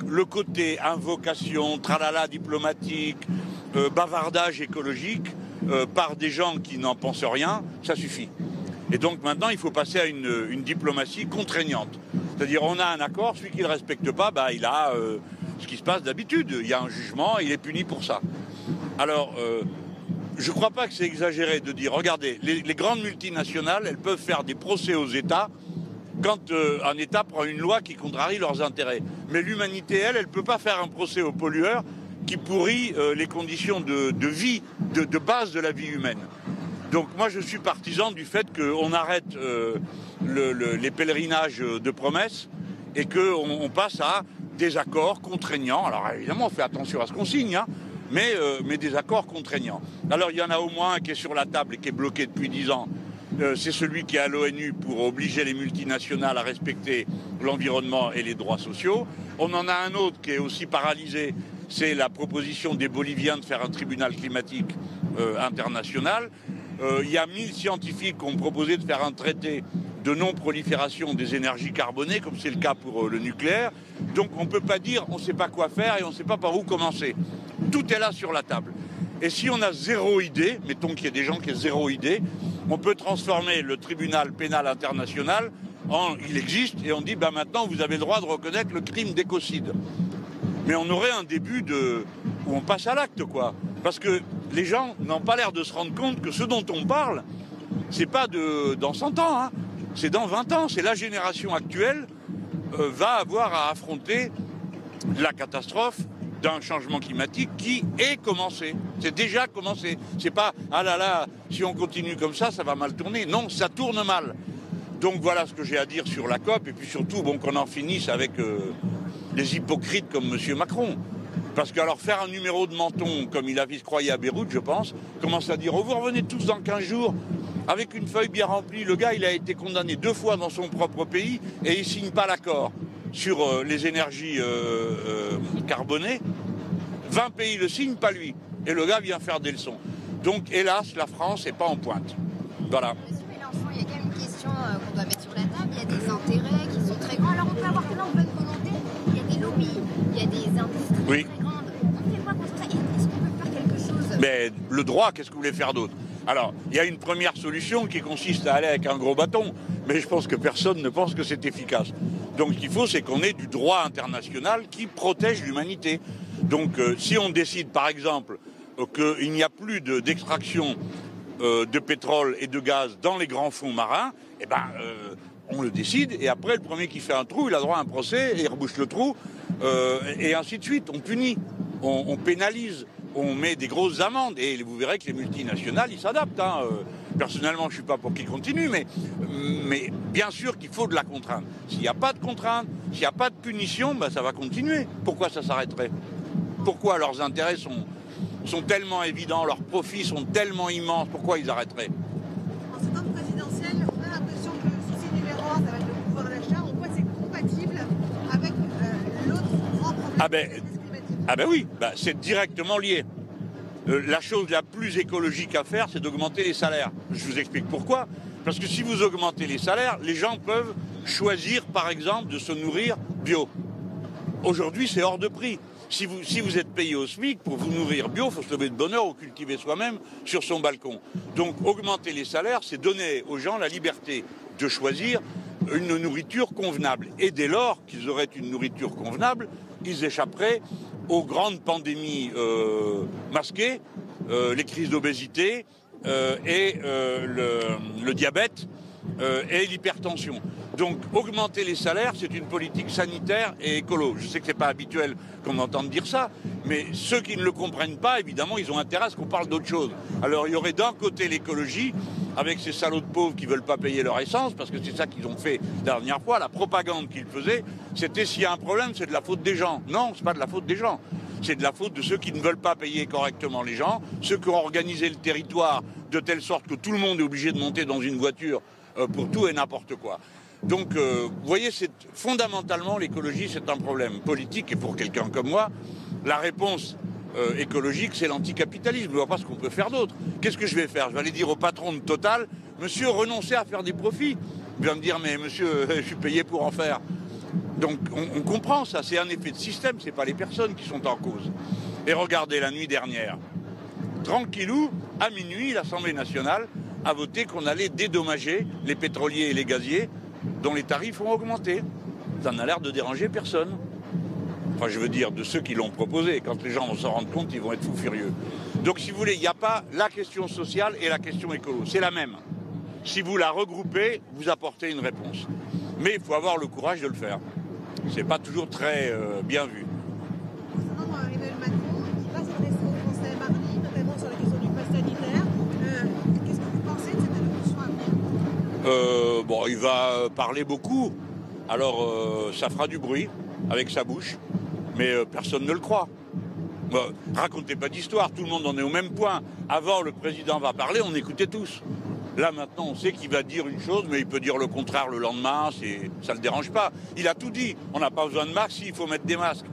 le côté invocation, tralala diplomatique, bavardage écologique, par des gens qui n'en pensent rien, ça suffit. Et donc maintenant, il faut passer à une diplomatie contraignante. C'est-à-dire, on a un accord, celui qui ne le respecte pas, bah, il a ce qui se passe d'habitude. Il y a un jugement, il est puni pour ça. Alors, je ne crois pas que c'est exagéré de dire, regardez, les grandes multinationales, elles peuvent faire des procès aux États quand un État prend une loi qui contrarie leurs intérêts. Mais l'humanité, elle ne peut pas faire un procès aux pollueurs qui pourrit les conditions de vie, de base de la vie humaine. Donc moi, je suis partisan du fait qu'on arrête les pèlerinages de promesses et qu'on passe à des accords contraignants. Alors évidemment, on fait attention à ce qu'on signe, hein, mais des accords contraignants. Alors il y en a au moins un qui est sur la table et qui est bloqué depuis 10 ans. C'est celui qui est à l'ONU pour obliger les multinationales à respecter l'environnement et les droits sociaux. On en a un autre qui est aussi paralysé, c'est la proposition des Boliviens de faire un tribunal climatique international. Il y a 1000 scientifiques qui ont proposé de faire un traité de non-prolifération des énergies carbonées, comme c'est le cas pour le nucléaire. Donc on ne peut pas dire on ne sait pas quoi faire et on ne sait pas par où commencer. Tout est là sur la table. Et si on a zéro idée, mettons qu'il y ait des gens qui aient zéro idée, on peut transformer le tribunal pénal international en il existe et on dit bah maintenant vous avez le droit de reconnaître le crime d'écocide. Mais on aurait un début où on passe à l'acte, quoi. Parce que les gens n'ont pas l'air de se rendre compte que ce dont on parle, c'est pas dans 100 ans, hein, c'est dans 20 ans. C'est la génération actuelle va avoir à affronter la catastrophe d'un changement climatique qui est commencé. C'est déjà commencé. C'est pas ah là là, si on continue comme ça va mal tourner. Non, ça tourne mal. Donc voilà ce que j'ai à dire sur la COP et puis surtout bon qu'on en finisse avec les hypocrites comme M. Macron. Parce que alors faire un numéro de menton comme il a fait se croire à Beyrouth, je pense, commence à dire oh, vous revenez tous dans 15 jours avec une feuille bien remplie. Le gars, il a été condamné 2 fois dans son propre pays et il signe pas l'accord sur les énergies carbonées. 20 pays le signent, pas lui. Et le gars vient faire des leçons. Donc, hélas, la France n'est pas en pointe. Voilà. Monsieur Mélenchon, il y a quand même une question qu'on doit mettre sur la table. Il y a des intérêts qui sont très grands. Alors, on peut avoir plein de bonne volonté. Il y a des lobbies, il y a des industries très grandes. On fait quoi contre ça? Est-ce qu'on peut faire quelque chose? Mais le droit, qu'est-ce que vous voulez faire d'autre? Alors, il y a une première solution qui consiste à aller avec un gros bâton. Mais je pense que personne ne pense que c'est efficace. Donc, ce qu'il faut, c'est qu'on ait du droit international qui protège l'humanité. Donc, si on décide, par exemple, qu'il n'y a plus d'extraction de pétrole et de gaz dans les grands fonds marins, eh ben, on le décide. Et après, le premier qui fait un trou, il a droit à un procès, et il rebouche le trou, et ainsi de suite. On punit, on pénalise, on met des grosses amendes. Et vous verrez que les multinationales, ils s'adaptent. Hein. Personnellement, je ne suis pas pour qu'ils continuent, mais bien sûr qu'il faut de la contrainte. S'il n'y a pas de contrainte, s'il n'y a pas de punition, ben, ça va continuer. Pourquoi ça s'arrêterait? Pourquoi leurs intérêts sont tellement évidents, leurs profits sont tellement immenses, pourquoi ils arrêteraient? En ce temps présidentiel, on a l'impression que le souci numéro 1, ça va être le pouvoir d'achat. En quoi c'est compatible avec l'autre grand problème climatique? Ah ben oui, ben c'est directement lié. La chose la plus écologique à faire, c'est d'augmenter les salaires. Je vous explique pourquoi. Parce que si vous augmentez les salaires, les gens peuvent choisir, par exemple, de se nourrir bio. Aujourd'hui, c'est hors de prix. Si vous êtes payé au SMIC, pour vous nourrir bio, il faut se lever de bonne heure ou cultiver soi-même sur son balcon. Donc augmenter les salaires, c'est donner aux gens la liberté de choisir une nourriture convenable. Et dès lors qu'ils auraient une nourriture convenable, ils échapperaient aux grandes pandémies masquées, les crises d'obésité et le diabète et l'hypertension. Donc augmenter les salaires, c'est une politique sanitaire et écolo. Je sais que ce n'est pas habituel qu'on entende dire ça, mais ceux qui ne le comprennent pas, évidemment, ils ont intérêt à ce qu'on parle d'autre chose. Alors il y aurait d'un côté l'écologie, avec ces salauds de pauvres qui ne veulent pas payer leur essence, parce que c'est ça qu'ils ont fait la dernière fois, la propagande qu'ils faisaient, c'était s'il y a un problème, c'est de la faute des gens. Non, ce n'est pas de la faute des gens. C'est de la faute de ceux qui ne veulent pas payer correctement les gens, ceux qui ont organisé le territoire de telle sorte que tout le monde est obligé de monter dans une voiture pour tout et n'importe quoi. Donc, vous voyez, fondamentalement, l'écologie, c'est un problème politique. Et pour quelqu'un comme moi, la réponse écologique, c'est l'anticapitalisme. Je ne vois pas ce qu'on peut faire d'autre. Qu'est-ce que je vais faire? Je vais aller dire au patron de Total, monsieur, renoncez à faire des profits. Il va me dire, mais monsieur, je suis payé pour en faire. Donc on comprend ça, c'est un effet de système, c'est pas les personnes qui sont en cause. Et regardez, la nuit dernière, tranquillou, à minuit, l'Assemblée nationale a voté qu'on allait dédommager les pétroliers et les gaziers dont les tarifs ont augmenté. Ça n'a l'air de déranger personne. Enfin, je veux dire, de ceux qui l'ont proposé. Quand les gens vont s'en rendre compte, ils vont être fous furieux. Donc, si vous voulez, il n'y a pas la question sociale et la question écolo. C'est la même. Si vous la regroupez, vous apportez une réponse. Mais il faut avoir le courage de le faire. C'est pas toujours très bien vu. Concernant Emmanuel Macron, il va s'adresser aux Français mardi, notamment sur la question du pass sanitaire. Qu'est-ce que vous pensez de cette évolution à venir? Bon, il va parler beaucoup. Alors, ça fera du bruit avec sa bouche, mais personne ne le croit. Racontez pas d'histoire, tout le monde en est au même point. Avant, le président va parler, on écoutait tous. Là, maintenant, on sait qu'il va dire une chose, mais il peut dire le contraire le lendemain, ça ne le dérange pas. Il a tout dit. On n'a pas besoin de masques, il faut mettre des masques.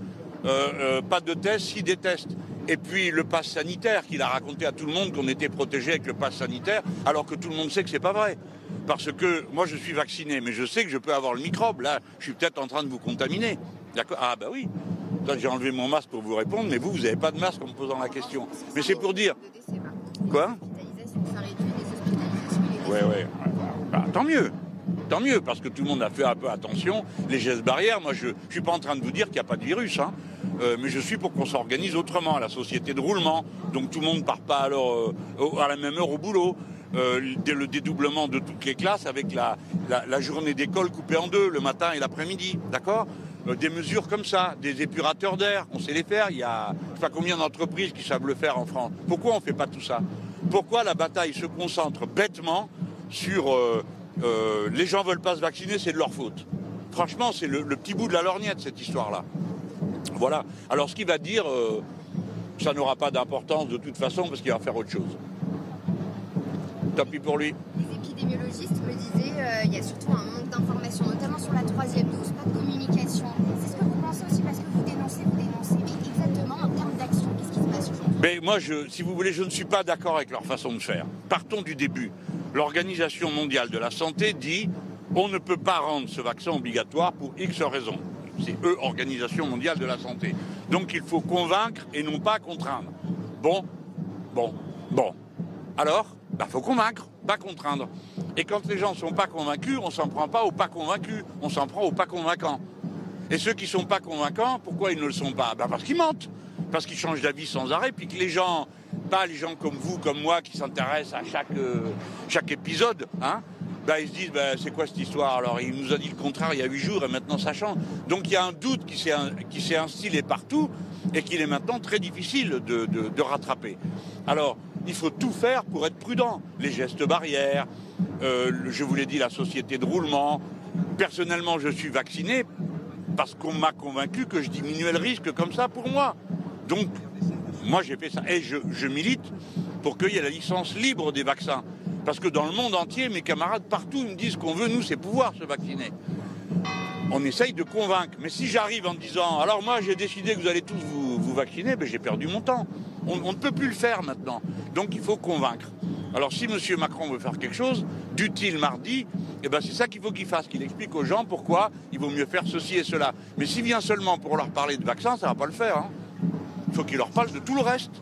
Pas de tests, si des tests. Et puis le pass sanitaire, qu'il a raconté à tout le monde qu'on était protégé avec le pass sanitaire, alors que tout le monde sait que c'est pas vrai. Parce que moi, je suis vacciné, mais je sais que je peux avoir le microbe. Là, je suis peut-être en train de vous contaminer. D'accord ? Ah bah oui. J'ai enlevé mon masque pour vous répondre, mais vous n'avez pas de masque en me posant la question. Mais c'est pour dire... Quoi ? Ouais. Bah, tant mieux, parce que tout le monde a fait un peu attention. Les gestes barrières, moi, je suis pas en train de vous dire qu'il n'y a pas de virus, hein. Mais je suis pour qu'on s'organise autrement, la société de roulement. Donc tout le monde ne part pas alors à la même heure au boulot. Le dédoublement de toutes les classes avec la journée d'école coupée en deux, le matin et l'après-midi, d'accord ? Des mesures comme ça, des épurateurs d'air, on sait les faire. Il y a je ne sais pas combien d'entreprises qui savent le faire en France. Pourquoi on ne fait pas tout ça ? Pourquoi la bataille se concentre bêtement sur les gens ne veulent pas se vacciner, c'est de leur faute. Franchement, c'est le petit bout de la lorgnette, cette histoire-là. Voilà. Alors, ce qu'il va dire, ça n'aura pas d'importance de toute façon, parce qu'il va faire autre chose. Tant pis pour lui. Les épidémiologistes me disaient il y a surtout un manque d'informations, notamment sur la troisième dose, pas de communication. C'est ce que vous pensez aussi, parce que vous dénoncez. Mais exactement, en termes d'action, qu'est-ce qui se passe aujourd'hui ? Mais moi, si vous voulez, je ne suis pas d'accord avec leur façon de faire. Partons du début. L'Organisation mondiale de la santé dit on ne peut pas rendre ce vaccin obligatoire pour X raisons. C'est eux, Organisation mondiale de la santé. Donc il faut convaincre et non pas contraindre. Bon. Alors, faut convaincre, pas contraindre. Et quand les gens ne sont pas convaincus, on ne s'en prend pas aux pas convaincus, on s'en prend aux pas convaincants. Et ceux qui ne sont pas convaincants, pourquoi ils ne le sont pas ? Parce qu'ils mentent, parce qu'ils changent d'avis sans arrêt, puis que les gens, pas les gens comme vous, comme moi, qui s'intéressent à chaque épisode, hein, ils se disent, c'est quoi cette histoire ? Alors, il nous a dit le contraire il y a 8 jours et maintenant ça change. Donc, il y a un doute qui s'est instillé partout et qu'il est maintenant très difficile de rattraper. Alors, il faut tout faire pour être prudent. Les gestes barrières, je vous l'ai dit, la société de roulement. Personnellement, je suis vacciné parce qu'on m'a convaincu que je diminuais le risque comme ça pour moi. Donc, moi, j'ai fait ça. Et je milite pour qu'il y ait la licence libre des vaccins. Parce que dans le monde entier, mes camarades partout, ils me disent qu'on veut, nous, c'est pouvoir se vacciner. On essaye de convaincre. Mais si j'arrive en disant, alors moi, j'ai décidé que vous allez tous vous vacciner, j'ai perdu mon temps. On ne peut plus le faire maintenant. Donc, il faut convaincre. Alors, si M. Macron veut faire quelque chose d'utile mardi, c'est ça qu'il faut qu'il fasse, qu'il explique aux gens pourquoi il vaut mieux faire ceci et cela. Mais s'il vient seulement pour leur parler de vaccin, ça ne va pas le faire. Hein. Il faut qu'il leur parle de tout le reste.